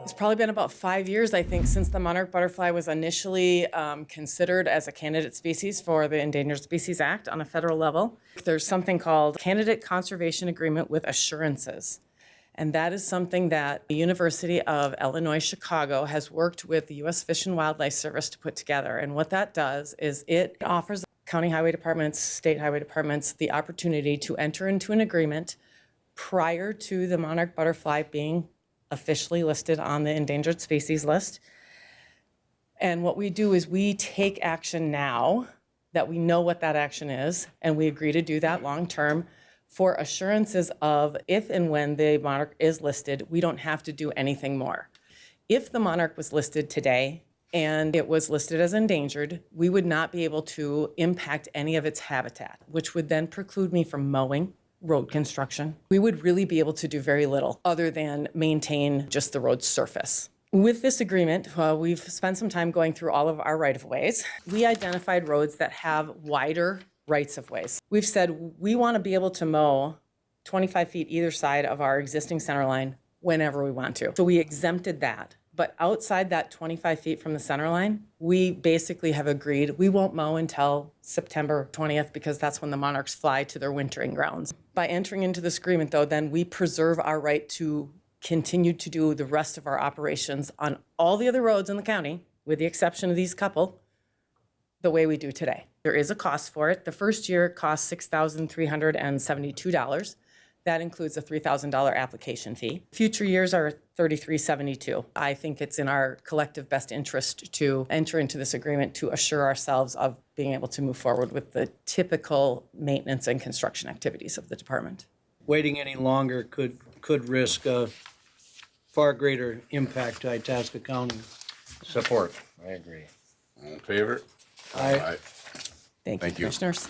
It's probably been about 5 years, I think, since the monarch butterfly was initially considered as a candidate species for the Endangered Species Act on a federal level. There's something called Candidate Conservation Agreement with Assurances. And that is something that the University of Illinois Chicago has worked with the U.S. Fish and Wildlife Service to put together. And what that does is it offers county highway departments, state highway departments, the opportunity to enter into an agreement prior to the monarch butterfly being officially listed on the endangered species list. And what we do is we take action now that we know what that action is, and we agree to do that long term for assurances of if and when the monarch is listed, we don't have to do anything more. If the monarch was listed today and it was listed as endangered, we would not be able to impact any of its habitat, which would then preclude me from mowing, road construction. We would really be able to do very little other than maintain just the road surface. With this agreement, we've spent some time going through all of our right-of-ways. We identified roads that have wider rights-of-ways. We've said we want to be able to mow 25 feet either side of our existing center line whenever we want to. So we exempted that. But outside that 25 feet from the center line, we basically have agreed we won't mow until September 20th because that's when the monarchs fly to their wintering grounds. By entering into this agreement, though, then we preserve our right to continue to do the rest of our operations on all the other roads in the county, with the exception of these couple, the way we do today. There is a cost for it. The first year costs $6,372. That includes a $3,000 application fee. Future years are $3,372. I think it's in our collective best interest to enter into this agreement to assure ourselves of being able to move forward with the typical maintenance and construction activities of the department. Waiting any longer could risk a far greater impact to Itasca County. Support. I agree. All in favor? Aye. Thank you, Thank you. Commissioners.